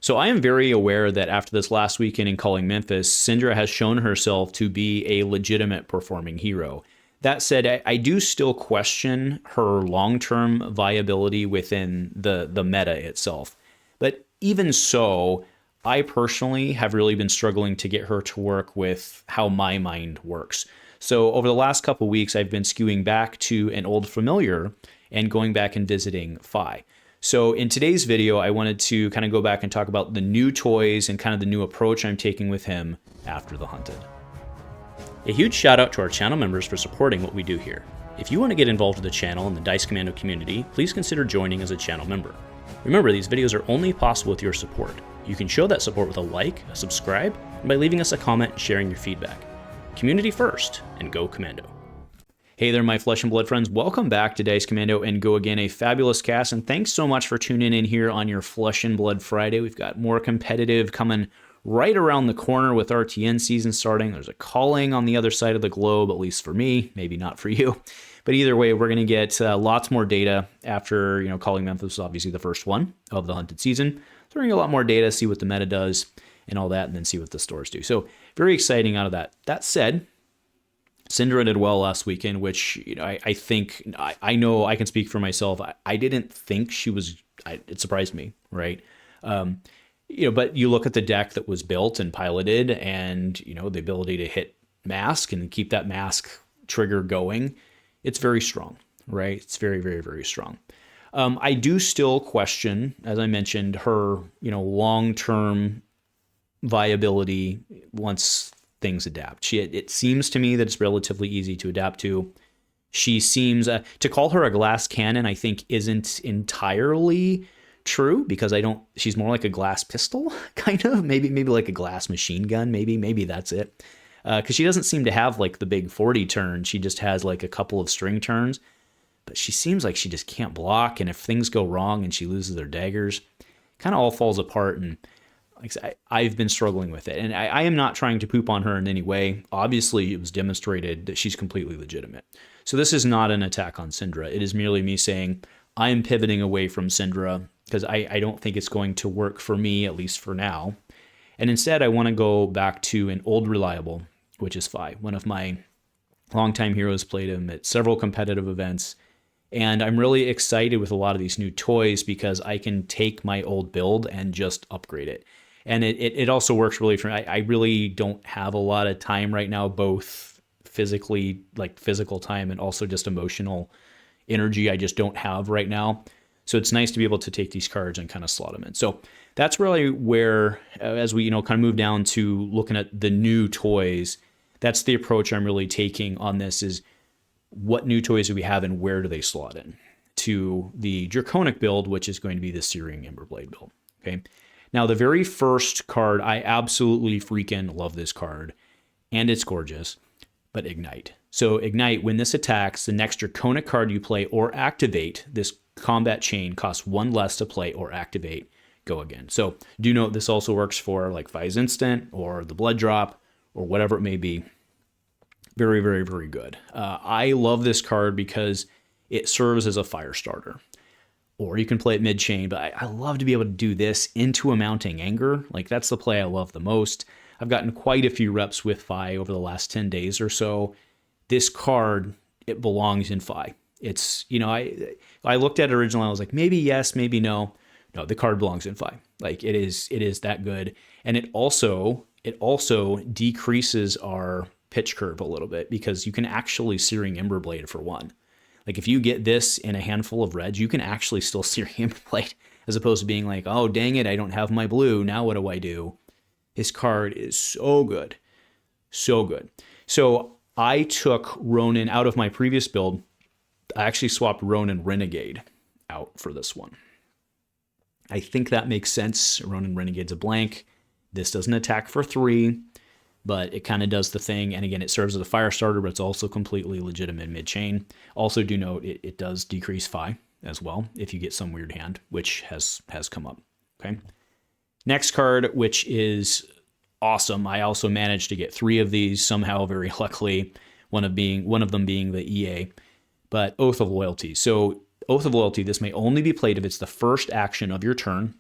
So I am very aware that after this last weekend in Calling Memphis, Syndra has shown herself to be a legitimate performing hero. That said, I do still question her long-term viability within the meta itself. But even so, I personally have really been struggling to get her to work with how my mind works. So over the last couple weeks, I've been skewing back to an old familiar and going back and visiting Fai. So in today's video, I wanted to kind of go back and talk about the new toys and kind of the new approach I'm taking with him after the Hunted. A huge shout out to our channel members for supporting what we do here. If you want to get involved with the channel and the Dice Commando community, please consider joining as a channel member. Remember, these videos are only possible with your support. You can show that support with a like, a subscribe, and by leaving us a comment and sharing your feedback. Community first, and go Commando. Hey there, my flesh and blood friends. Welcome back to Dice Commando and Go Again, a fabulous cast, and thanks so much for tuning in here on your Flesh and Blood Friday. We've got more competitive coming right around the corner with RTN season starting. There's a calling on the other side of the globe, at least for me, maybe not for you. But either way, we're going to get lots more data after, Calling Memphis was obviously the first one of the Hunted season. So we're going to get a lot more data, see what the meta does and all that, and then see what the stores do. So very exciting out of that. That said, Syndra did well last weekend, which I think, I know I can speak for myself. I didn't think she was, it surprised me, right? But you look at the deck that was built and piloted and, the ability to hit mask and keep that mask trigger going, it's very strong, right? It's very, very, very strong. I do still question, as I mentioned, her, long-term viability once things adapt. It seems to me that it's relatively easy to adapt to. She seems, to call her a glass cannon, I think isn't entirely true, because she's more like a glass pistol, kind of, maybe like a glass machine gun, maybe that's it. Because she doesn't seem to have like the big 40 turn. She just has like a couple of string turns, but she seems like she just can't block. And if things go wrong and she loses her daggers, kind of all falls apart. And like I said, I've been struggling with it, and I am not trying to poop on her in any way. Obviously, it was demonstrated that she's completely legitimate. So this is not an attack on Syndra. It is merely me saying I am pivoting away from Syndra because I don't think it's going to work for me, at least for now. And instead, I want to go back to an old reliable, which is Fai. One of my longtime heroes, played him at several competitive events. And I'm really excited with a lot of these new toys because I can take my old build and just upgrade it. And it also works really for me. I really don't have a lot of time right now, both physically, like physical time, and also just emotional energy I just don't have right now. So it's nice to be able to take these cards and kind of slot them in. So that's really where, as we, kind of move down to looking at the new toys, that's the approach I'm really taking on this, is what new toys do we have and where do they slot in to the Draconic build, which is going to be the Searing Emberblade build. Okay. Now, the very first card, I absolutely freaking love this card, and it's gorgeous, but Ignite. So Ignite, when this attacks, the next Draconic card you play or activate, this combat chain costs one less to play or activate, go again. So do note this also works for like Fai's Instant or the Blood Drop or whatever it may be. Very, very, very good. I love this card because it serves as a fire starter. Or you can play it mid-chain, but I love to be able to do this into a Mounting Anger. Like, that's the play I love the most. I've gotten quite a few reps with Fai over the last 10 days or so. This card, it belongs in Fai. It's, I looked at it originally, I was like, maybe yes, maybe no. No, the card belongs in Fai. Like, it is that good. And it also decreases our pitch curve a little bit, because you can actually Searing Emberblade for one. Like, if you get this in a handful of reds, you can actually still Searing Emberblade, as opposed to being like, oh, dang it, I don't have my blue. Now what do I do? This card is so good. So good. So I took Ronin out of my previous build. I actually swapped Ronin Renegade out for this one. I think that makes sense. Ronin Renegade's a blank. This doesn't attack for 3. But it kind of does the thing. And again, it serves as a fire starter, but it's also completely legitimate mid-chain. Also do note, it does decrease Fai as well if you get some weird hand, which has come up. Okay. Next card, which is awesome. I also managed to get 3 of these somehow, very luckily, one of them being the EA, but Oath of Loyalty. So Oath of Loyalty, this may only be played if it's the first action of your turn.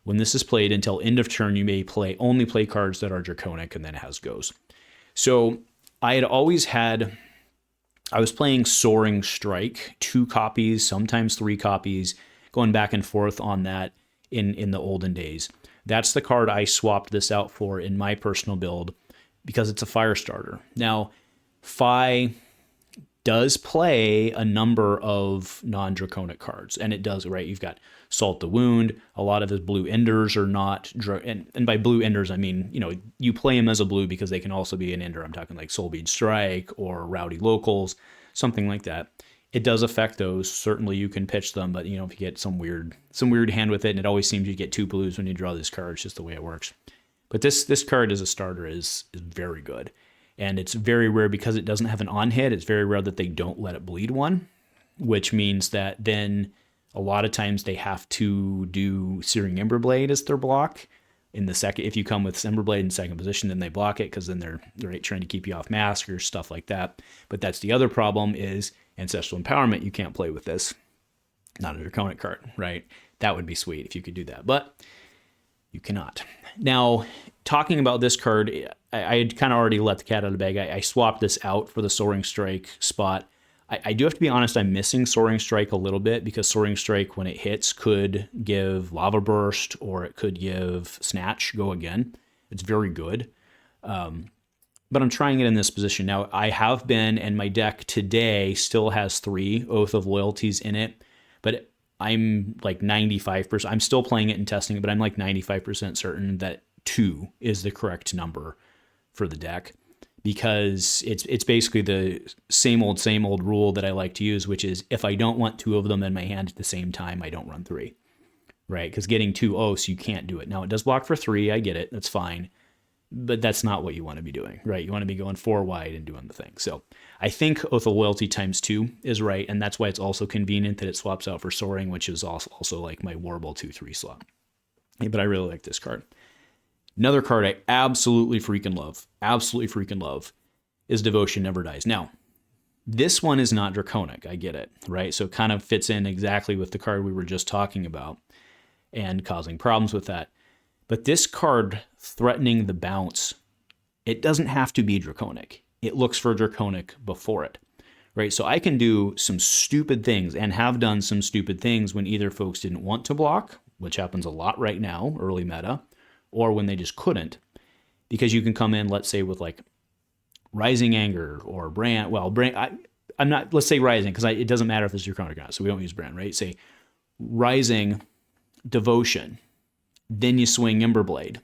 When this is played until end of turn, you may only play cards that are Draconic, and then it has goes. So I was playing Soaring Strike, 2 copies, sometimes 3 copies, going back and forth on that in the olden days. That's the card I swapped this out for in my personal build because it's a fire starter. Now, Fai does play a number of non-draconic cards, and it does, right? You've got Salt the Wound. A lot of his blue enders are not, and by blue enders, I mean, you play them as a blue because they can also be an ender. I'm talking like Soulbead Strike or Rowdy Locals, something like that. It does affect those. Certainly you can pitch them, but if you get some weird hand with it, and it always seems you get 2 blues when you draw this card. It's just the way it works. But this card as a starter is very good. And it's very rare because it doesn't have an on hit. It's very rare that they don't let it bleed one, which means that then a lot of times they have to do Searing Emberblade as their block. In the second, if you come with Emberblade in second position, then they block it because then they're trying to keep you off mask or stuff like that. But that's the other problem is Ancestral Empowerment. You can't play with this. Not a Draconic card, right? That would be sweet if you could do that, but you cannot. Now, talking about this card, I had kind of already let the cat out of the bag. I swapped this out for the Soaring Strike spot. I do have to be honest, I'm missing Soaring Strike a little bit because Soaring Strike, when it hits, could give Lava Burst or it could give Snatch, Go Again. It's very good. But I'm trying it in this position. Now, I have been, and my deck today still has 3 Oath of Loyalties in it, but I'm like 95%. I'm still playing it and testing it, but I'm like 95% certain that 2 is the correct number for the deck, because it's basically the same old rule that I like to use, which is if I don't want 2 of them in my hand at the same time, I don't run 3, right? Because getting 2 oaths, you can't do it. Now, it does block for 3. I get it. That's fine. But that's not what you want to be doing, right? You want to be going 4 wide and doing the thing. So I think Oath of Loyalty times 2 is right, and that's why it's also convenient that it swaps out for Soaring, which is also like my Warble 2-3 slot. But I really like this card. Another card I absolutely freaking love is Devotion Never Dies. Now, this one is not Draconic, I get it, right? So it kind of fits in exactly with the card we were just talking about and causing problems with that. But this card, threatening the bounce, it doesn't have to be Draconic. It looks for Draconic before it, right? So I can do some stupid things and have done some stupid things when either folks didn't want to block, which happens a lot right now, early meta, or when they just couldn't. Because you can come in, let's say, with like Rising Anger or Brand. Well, Brand, I'm not, let's say Rising, because it doesn't matter if it's Draconic or not, so we don't use Brand, right? Say Rising, Devotion. Then you swing Emberblade.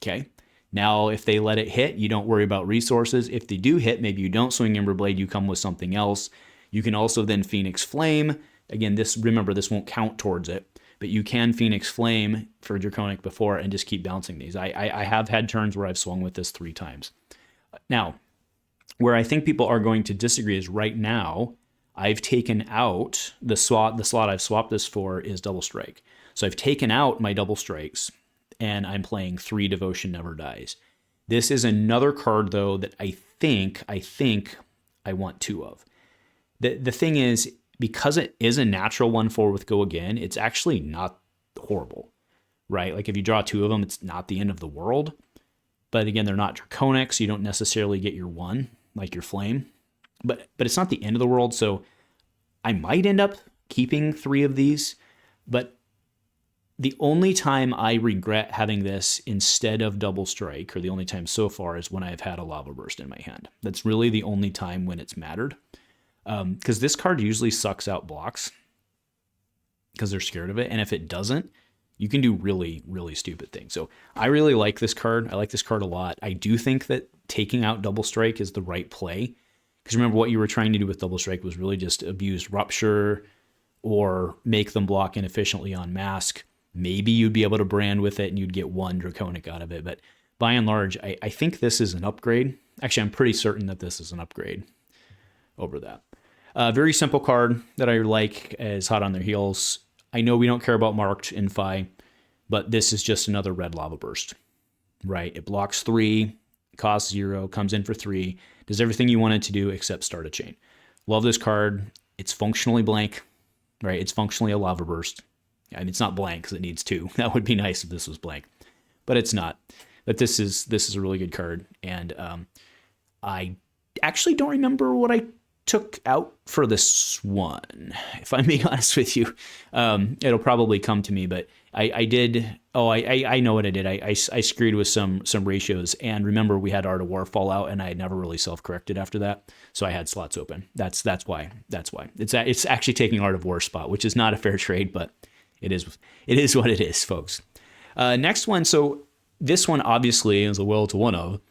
Okay. Now, if they let it hit, you don't worry about resources. If they do hit, maybe you don't swing Emberblade, you come with something else. You can also then Phoenix Flame. Again, remember, this won't count towards it, but you can Phoenix Flame for Draconic before and just keep bouncing these. I have had turns where I've swung with this 3 times. Now, where I think people are going to disagree is right now, I've taken out the slot I've swapped this for is Double Strike. So I've taken out my double strikes, and I'm playing 3 Devotion Never Dies. This is another card, though, that I think I want 2 of. The thing is, because it is a natural 1/4 with Go Again, it's actually not horrible, right? Like if you draw 2 of them, it's not the end of the world. But again, they're not Draconic, so you don't necessarily get your 1, like your Flame. But it's not the end of the world, so I might end up keeping 3 of these, but the only time I regret having this instead of Double Strike, or the only time so far, is when I've had a Lava Burst in my hand. That's really the only time when it's mattered. Because this card usually sucks out blocks because they're scared of it. And if it doesn't, you can do really, really stupid things. So I really like this card. I like this card a lot. I do think that taking out Double Strike is the right play. Because remember, what you were trying to do with Double Strike was really just abuse Rupture or make them block inefficiently on Mask. Maybe you'd be able to Brand with it and you'd get 1 Draconic out of it. But by and large, I think this is an upgrade. Actually, I'm pretty certain that this is an upgrade over that. Very simple card that I like is Hot on Their Heels. I know we don't care about Marked in Fai, but this is just another red Lava Burst, right? It blocks 3, costs 0, comes in for 3, does everything you want it to do except start a chain. Love this card. It's functionally blank, right? It's functionally a Lava Burst. I mean, it's not blank because it needs 2. That would be nice if this was blank, but it's not. But this is a really good card, and I actually don't remember what I took out for this one, if I'm being honest with you. It'll probably come to me, but I did. Oh, I know what I did. I screwed with some ratios, and remember we had Art of War Fallout, and I had never really self-corrected after that, so I had slots open. That's why. It's actually taking Art of War spot, which is not a fair trade, but it is what it is, folks. Next one. So this one obviously is a will to one of.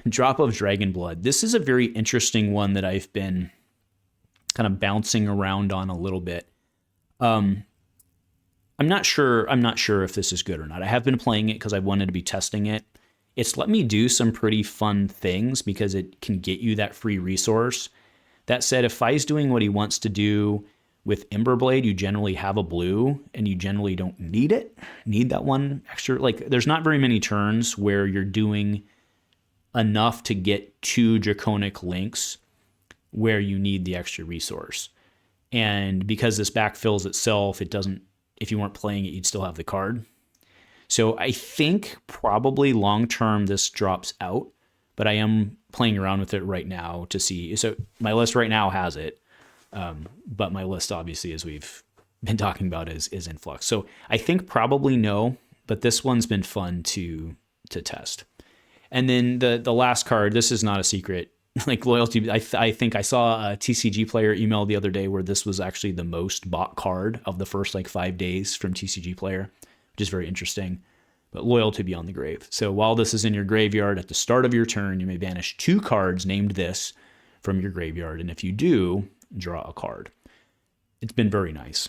Drop of Dragon Blood. This is a very interesting one that I've been kind of bouncing around on a little bit. I'm not sure if this is good or not. I have been playing it because I wanted to be testing it. It's let me do some pretty fun things because it can get you that free resource. That said, if Fai's doing what he wants to do with Emberblade, you generally have a blue and you generally don't need that one extra. Like, there's not very many turns where you're doing enough to get 2 Draconic links where you need the extra resource. And because this backfills itself, it doesn't, if you weren't playing it, you'd still have the card. So I think probably long-term this drops out, but I am playing around with it right now to see. So my list right now has it, but my list obviously, as we've been talking about, is in flux. So I think probably no, but this one's been fun to test. And then the last card, this is not a secret, like loyalty. I think I saw a TCG player email the other day where this was actually the most bought card of the first 5 days from TCG player, which is very interesting. But Loyalty Beyond the Grave. So while this is in your graveyard at the start of your turn, you may banish 2 cards named this from your graveyard. And if you do, draw a card. It's been very nice.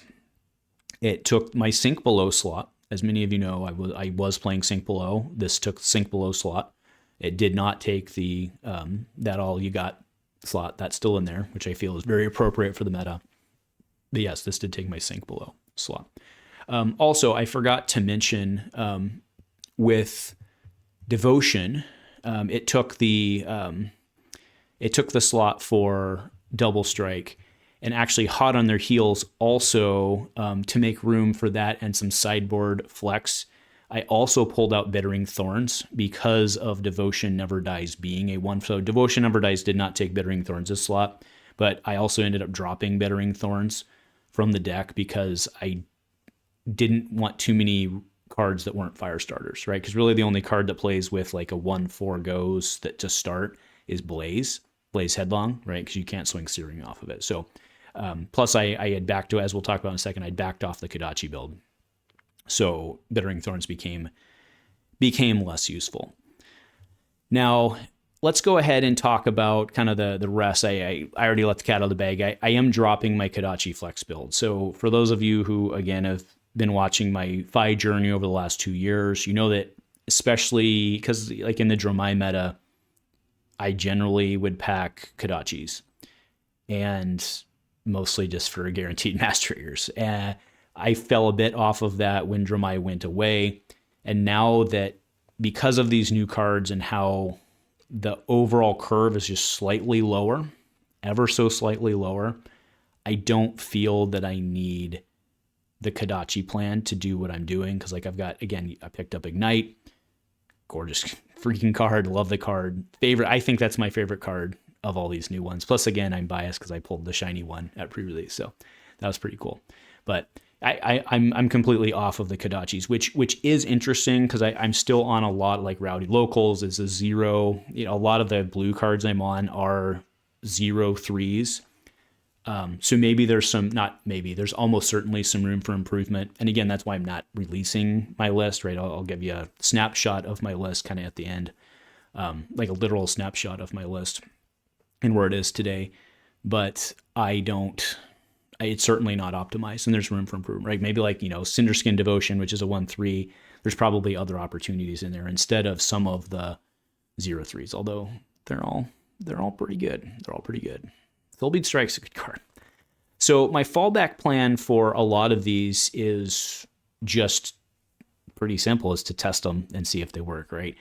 It took my Sink Below slot. As many of you know, I was playing Sink Below. This took Sink Below slot. It did not take the that all you got slot. That's still in there, which I feel is very appropriate for the meta. But yes, this did take my Sink Below slot. Also, I forgot to mention with Devotion, it took the slot for Double Strike, and actually hot on their heels also to make room for that and some sideboard flex. I also pulled out Bittering Thorns because of Devotion Never Dies being a 1. So Devotion Never Dies did not take Bittering Thorns' slot, but I also ended up dropping Bittering Thorns from the deck because I didn't want too many cards that weren't fire starters, right? Because really the only card that plays with a 1/4 goes that to start is Blaze Headlong, right? Because you can't swing Searing off of it. So plus I had backed to, as we'll talk about in a second, I'd backed off the Kodachi build. So Bittering Thorns became less useful. Now, let's go ahead and talk about kind of the rest. I already let the cat out of the bag. I am dropping my Kodachi Flex build. So for those of you who, again, have been watching my Fai journey over the last 2 years, you know that especially because in the Dromai meta, I generally would pack Kodachis. And mostly just for guaranteed master triggers. I fell a bit off of that when Dromai went away. And now that because of these new cards and how the overall curve is just slightly lower, ever so slightly lower, I don't feel that I need the Kodachi plan to do what I'm doing. Because I've got, again, I picked up Ignite. Gorgeous freaking card. Love the card. I think that's my favorite card of all these new ones. Plus, again, I'm biased because I pulled the shiny one at pre-release. So that was pretty cool. But I'm completely off of the Kodachis, which is interesting because I'm still on a lot like Rowdy Locals is a 0. A lot of the blue cards I'm on are 0/3s. So maybe there's there's almost certainly some room for improvement. And again, that's why I'm not releasing my list, right? I'll give you a snapshot of my list kind of at the end, like a literal snapshot of my list and where it is today. But it's certainly not optimized, and there's room for improvement, right? Maybe Cinderskin Devotion, which is a 1/3. There's probably other opportunities in there instead of some of the 0/3s, although they're all pretty good. They're all pretty good. Fullbeat Strike's a good card. So my fallback plan for a lot of these is just pretty simple, is to test them and see if they work, right?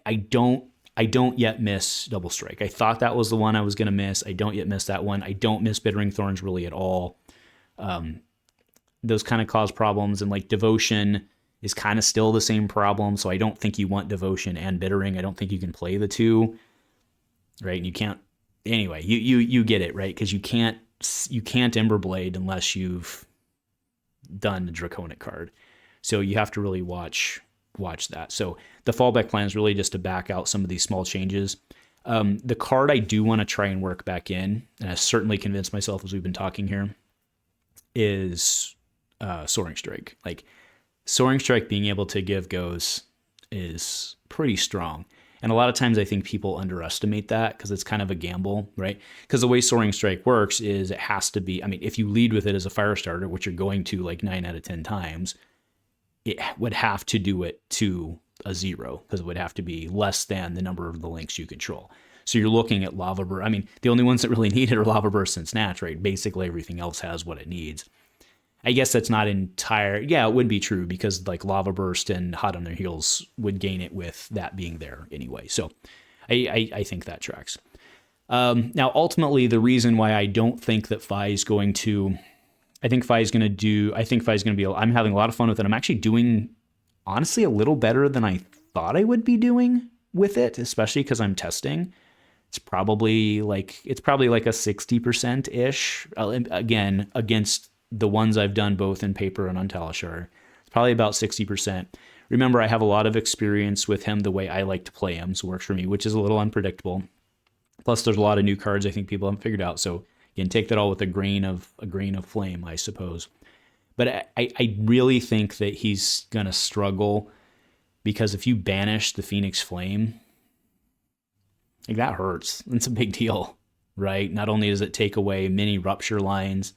I don't yet miss Double Strike. I thought that was the one I was going to miss. I don't yet miss that one. I don't miss Bittering Thorns really at all. those kind of cause problems. And like Devotion is kind of still the same problem. So I don't think you want Devotion and Bittering. I don't think you can play the two, right? And you can't, anyway, you get it, right? Because you can't Emberblade unless you've done the Draconic card. So you have to really watch that. So the fallback plan is really just to back out some of these small changes. The card I do want to try and work back in, and I certainly convinced myself as we've been talking here, is Soaring Strike. Like Soaring Strike being able to give goes is pretty strong. And a lot of times I think people underestimate that because it's kind of a gamble, right? Because the way Soaring Strike works is it has to be, I mean, if you lead with it as a fire starter, which you're going to like 9 out of 10 times, it would have to do it to a 0 because it would have to be less than the number of the links you control. So you're looking at Lava Burst. I mean, the only ones that really need it are Lava Burst and Snatch, right? Basically everything else has what it needs. I guess that's not entire. Yeah, it would be true because like Lava Burst and Hot on Their Heels would gain it with that being there anyway. So I think that tracks. Now, ultimately, the reason why I don't think that Fai is going to, I think Fai is going to be, I'm having a lot of fun with it. I'm actually doing, honestly, a little better than I thought I would be doing with it, especially because I'm testing. It's probably like a 60%-ish, again, against the ones I've done both in paper and on Talishar. It's probably about 60%. Remember, I have a lot of experience with him the way I like to play him, so it works for me, which is a little unpredictable. Plus, there's a lot of new cards I think people haven't figured out. So again, take that all with a grain of flame, I suppose. But I really think that he's gonna struggle because if you banish the Phoenix Flame, like that hurts. It's a big deal, right? Not only does it take away many rupture lines,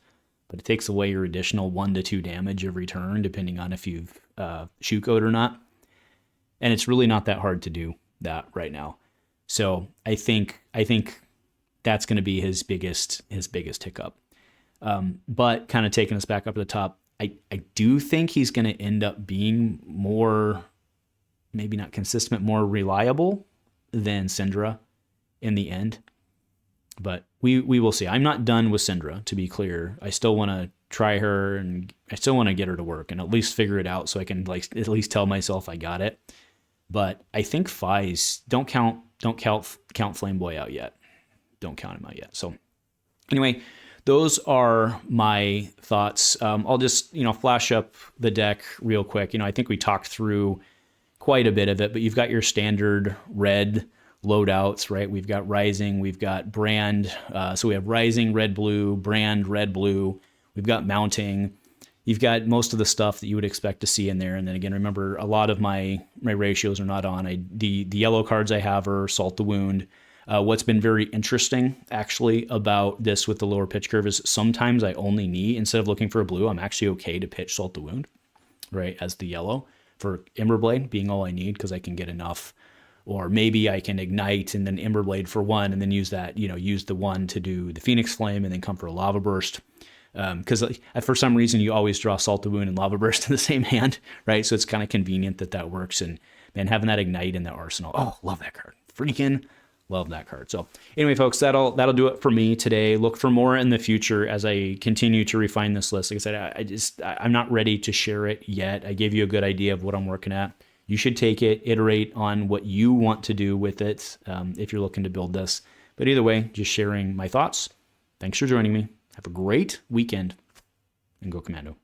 but it takes away your additional 1 to 2 damage every turn, depending on if you've shoot code or not. And it's really not that hard to do that right now. So I think that's going to be his biggest hiccup. But kind of taking us back up to the top, I do think he's going to end up being more, maybe not consistent, more reliable than Syndra in the end. But we will see. I'm not done with Syndra, to be clear. I still want to try her, and I still want to get her to work and at least figure it out so I can like at least tell myself I got it. But I think Fai's, don't count Flameboy out yet. Don't count him out yet. So anyway, those are my thoughts. I'll just flash up the deck real quick. I think we talked through quite a bit of it, but you've got your standard red loadouts, right? We've got Rising, we've got Brand. So we have Rising, red, blue, Brand, red, blue. We've got Mounting. You've got most of the stuff that you would expect to see in there. And then again, remember, a lot of my ratios are not on. The yellow cards I have are Salt the Wound. What's been very interesting, actually, about this with the lower pitch curve is sometimes I only need, instead of looking for a blue, I'm actually okay to pitch Salt the Wound, right, as the yellow for Emberblade being all I need because I can get enough. Or maybe I can ignite and then Emberblade for 1 and then use that, use the 1 to do the Phoenix Flame and then come for a Lava Burst. Because for some reason you always draw Salt the Wound and Lava Burst in the same hand, right? So it's kind of convenient that works. And man, having that ignite in that arsenal, oh, love that card. Freaking love that card. So anyway, folks, that'll do it for me today. Look for more in the future as I continue to refine this list. Like I said, I'm not ready to share it yet. I gave you a good idea of what I'm working at. You should take it, iterate on what you want to do with it if you're looking to build this. But either way, just sharing my thoughts. Thanks for joining me. Have a great weekend and go Commando.